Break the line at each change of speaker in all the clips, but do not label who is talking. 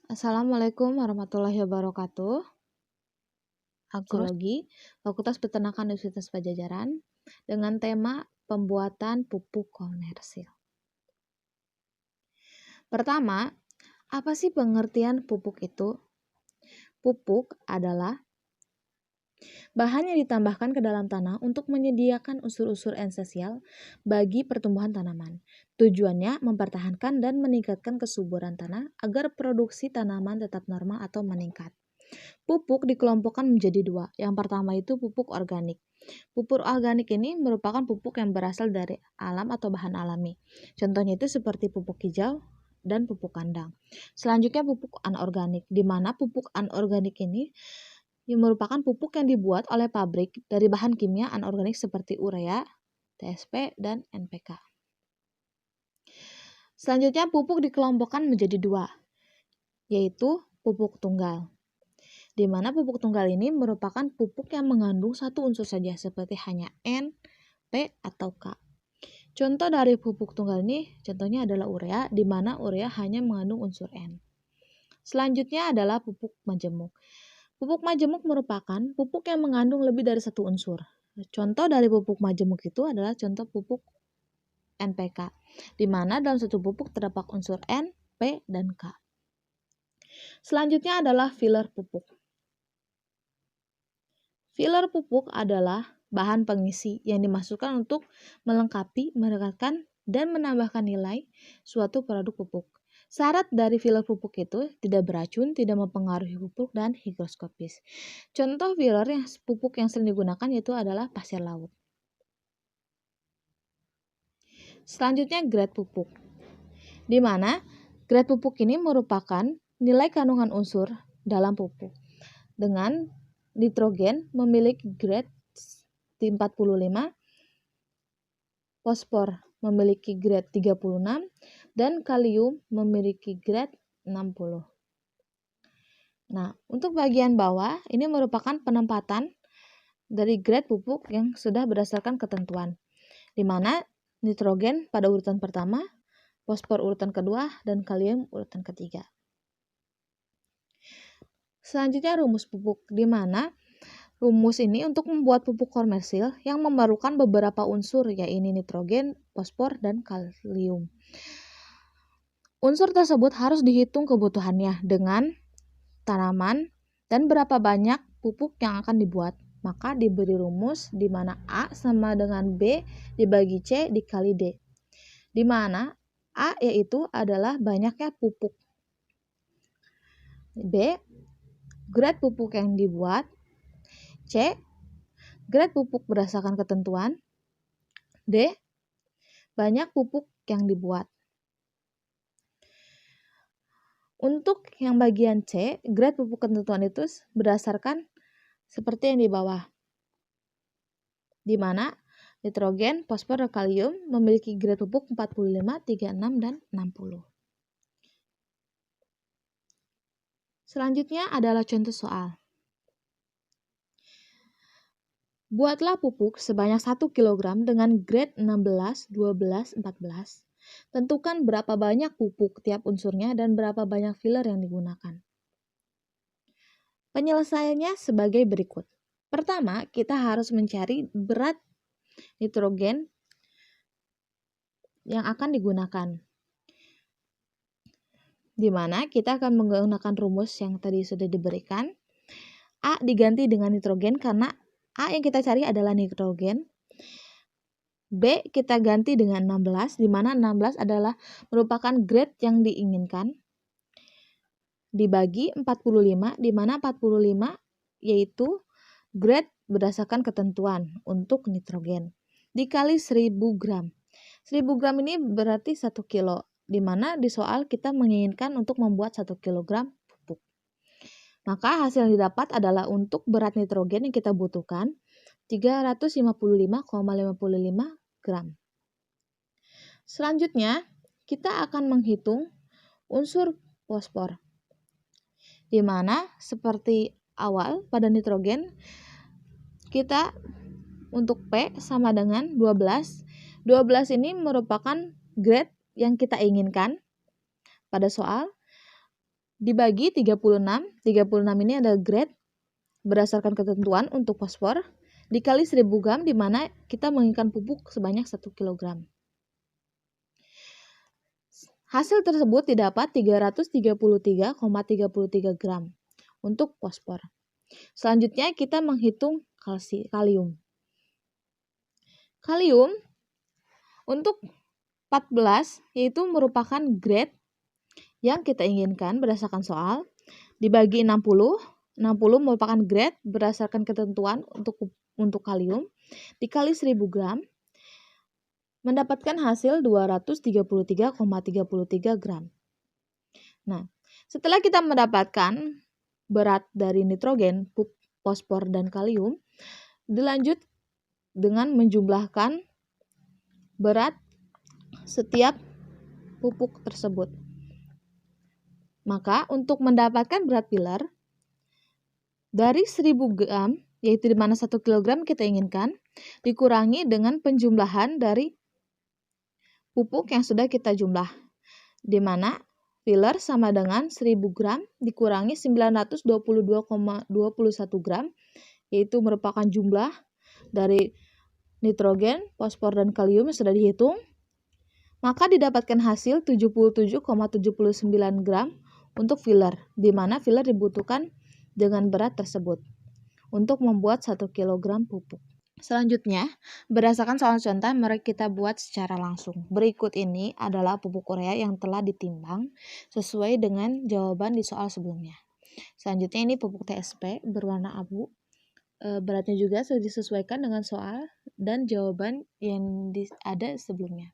Assalamualaikum warahmatullahi wabarakatuh. Aku
Terus,
Logi, Fakultas Peternakan Universitas Pajajaran, dengan tema pembuatan pupuk komersil. Pertama, apa sih pengertian pupuk itu? Pupuk adalah bahan yang ditambahkan ke dalam tanah untuk menyediakan unsur-unsur esensial bagi pertumbuhan tanaman. Tujuannya mempertahankan dan meningkatkan kesuburan tanah agar produksi tanaman tetap normal atau meningkat. Pupuk dikelompokkan menjadi dua. Yang pertama itu pupuk organik. Pupuk organik ini merupakan pupuk yang berasal dari alam atau bahan alami. Contohnya itu seperti pupuk hijau dan pupuk kandang. Selanjutnya pupuk anorganik, di mana pupuk anorganik ini merupakan pupuk yang dibuat oleh pabrik dari bahan kimia anorganik seperti urea, TSP, dan NPK. Selanjutnya pupuk dikelompokkan menjadi dua, yaitu pupuk tunggal, di mana pupuk tunggal ini merupakan pupuk yang mengandung satu unsur saja seperti hanya N, P, atau K. Contoh dari pupuk tunggal ini contohnya adalah urea, di mana urea hanya mengandung unsur N. Selanjutnya adalah pupuk majemuk. Pupuk majemuk merupakan pupuk yang mengandung lebih dari satu unsur. Contoh dari pupuk majemuk itu adalah contoh pupuk NPK, di mana dalam satu pupuk terdapat unsur N, P, dan K. Selanjutnya adalah filler pupuk. Filler pupuk adalah bahan pengisi yang dimasukkan untuk melengkapi, merekatkan, dan menambahkan nilai suatu produk pupuk. Syarat dari filler pupuk itu tidak beracun, tidak mempengaruhi pupuk, dan higroskopis. Contoh filler yang pupuk yang sering digunakan yaitu adalah pasir laut. Selanjutnya grade pupuk, di mana grade pupuk ini merupakan nilai kandungan unsur dalam pupuk. Dengan nitrogen memiliki grade 45, fosfor memiliki grade 36, dan kalium memiliki grade 60. Nah, untuk bagian bawah ini merupakan penempatan dari grade pupuk yang sudah berdasarkan ketentuan, di mana nitrogen pada urutan pertama, fosfor urutan kedua, dan kalium urutan ketiga. Selanjutnya rumus pupuk, di mana rumus ini untuk membuat pupuk komersil yang memerlukan beberapa unsur, yaitu nitrogen, fosfor, dan kalium. Unsur tersebut harus dihitung kebutuhannya dengan tanaman dan berapa banyak pupuk yang akan dibuat. Maka diberi rumus di mana A sama dengan B dibagi C dikali D. Di mana A yaitu adalah banyaknya pupuk. B, grade pupuk yang dibuat. C, grade pupuk berdasarkan ketentuan. D, banyak pupuk yang dibuat. Untuk yang bagian C, grade pupuk ketentuan itu berdasarkan seperti yang di bawah, di mana nitrogen, fosfor, dan kalium memiliki grade pupuk 45, 36, dan 60. Selanjutnya adalah contoh soal. Buatlah pupuk sebanyak 1 kg dengan grade 16, 12, 14. Tentukan berapa banyak pupuk tiap unsurnya dan berapa banyak filler yang digunakan. Penyelesaiannya sebagai berikut. Pertama, kita harus mencari berat nitrogen yang akan digunakan, di mana kita akan menggunakan rumus yang tadi sudah diberikan. A diganti dengan nitrogen karena A yang kita cari adalah nitrogen. B kita ganti dengan 16, di mana 16 adalah merupakan grade yang diinginkan. Dibagi 45, di mana 45 yaitu grade berdasarkan ketentuan untuk nitrogen. Dikali 1000 gram. 1000 gram ini berarti 1 kilo, di mana di soal kita menginginkan untuk membuat 1 kg pupuk. Maka hasil yang didapat adalah untuk berat nitrogen yang kita butuhkan 355,55 gram. Selanjutnya, kita akan menghitung unsur fosfor, di mana seperti awal pada nitrogen, kita untuk P sama dengan 12. 12 ini merupakan grade yang kita inginkan pada soal. dibagi 36. 36 ini ada grade berdasarkan ketentuan untuk fosfor, dikali 1000 gram, di mana kita menginginkan pupuk sebanyak 1 kg. Hasil tersebut didapat 333,33 gram untuk fosfor. Selanjutnya kita menghitung kalium. Kalium untuk 14 yaitu merupakan grade yang kita inginkan berdasarkan soal, dibagi 60. 60 merupakan grade berdasarkan ketentuan untuk kalium, dikali 1000 gram, mendapatkan hasil 233,33 gram. Nah, setelah kita mendapatkan berat dari nitrogen, fosfor, dan kalium, dilanjut dengan menjumlahkan berat setiap pupuk tersebut. Maka untuk mendapatkan berat pilar dari 1000 gram, yaitu di mana 1 kg kita inginkan, dikurangi dengan penjumlahan dari pupuk yang sudah kita jumlah, di mana pilar sama dengan 1000 gram dikurangi 922,21 gram, yaitu merupakan jumlah dari nitrogen, fosfor, dan kalium yang sudah dihitung, maka didapatkan hasil 77,79 gram untuk filler, di mana filler dibutuhkan dengan berat tersebut untuk membuat 1 kg pupuk. Selanjutnya, berdasarkan soal contoh, mari kita buat secara langsung. Berikut ini adalah pupuk urea yang telah ditimbang sesuai dengan jawaban di soal sebelumnya. Selanjutnya ini pupuk TSP berwarna abu. Beratnya juga sudah disesuaikan dengan soal dan jawaban yang ada sebelumnya.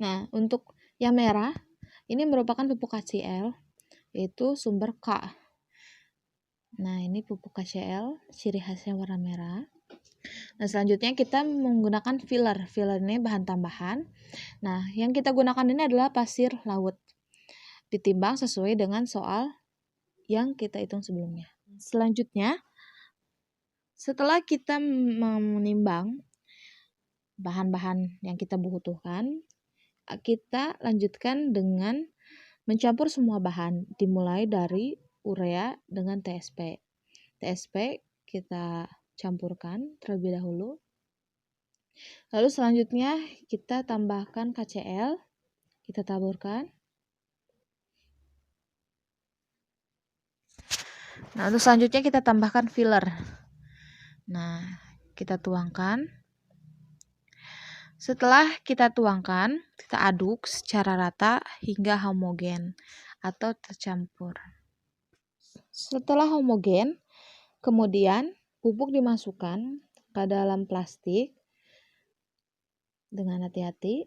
Nah, untuk yang merah, ini merupakan pupuk KCl, yaitu sumber K. Nah, ini pupuk KCl, ciri khasnya warna merah. Nah, selanjutnya kita menggunakan filler. Filler ini bahan tambahan. Nah, yang kita gunakan ini adalah pasir laut. Ditimbang sesuai dengan soal yang kita hitung sebelumnya. Selanjutnya, setelah kita menimbang bahan-bahan yang kita butuhkan, kita lanjutkan dengan mencampur semua bahan, dimulai dari urea dengan TSP. TSP kita campurkan terlebih dahulu. Lalu selanjutnya kita tambahkan KCl, kita taburkan. Nah, untuk selanjutnya kita tambahkan filler. Nah, kita tuangkan. Setelah kita tuangkan, kita aduk secara rata hingga homogen atau tercampur. Setelah homogen, kemudian pupuk dimasukkan ke dalam plastik dengan hati-hati.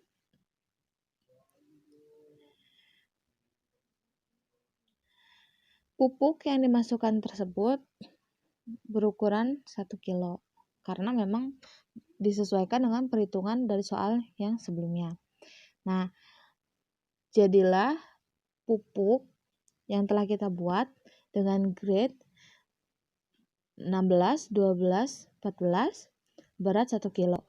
Pupuk yang dimasukkan tersebut berukuran 1 kilo karena memang disesuaikan dengan perhitungan dari soal yang sebelumnya. Nah, jadilah pupuk yang telah kita buat dengan grade 16, 12, 14, berat 1 kilo.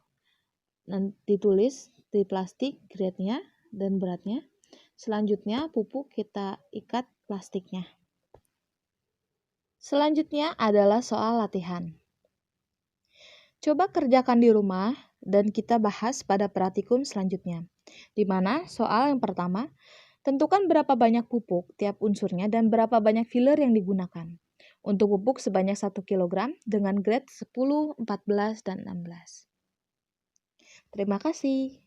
Nanti ditulis di plastik grade-nya dan beratnya. Selanjutnya pupuk kita ikat plastiknya. Selanjutnya adalah soal latihan. Coba kerjakan di rumah dan kita bahas pada praktikum selanjutnya. Di mana soal yang pertama, tentukan berapa banyak pupuk tiap unsurnya dan berapa banyak filler yang digunakan. Untuk pupuk sebanyak 1 kg dengan grade 10, 14, dan 16. Terima kasih.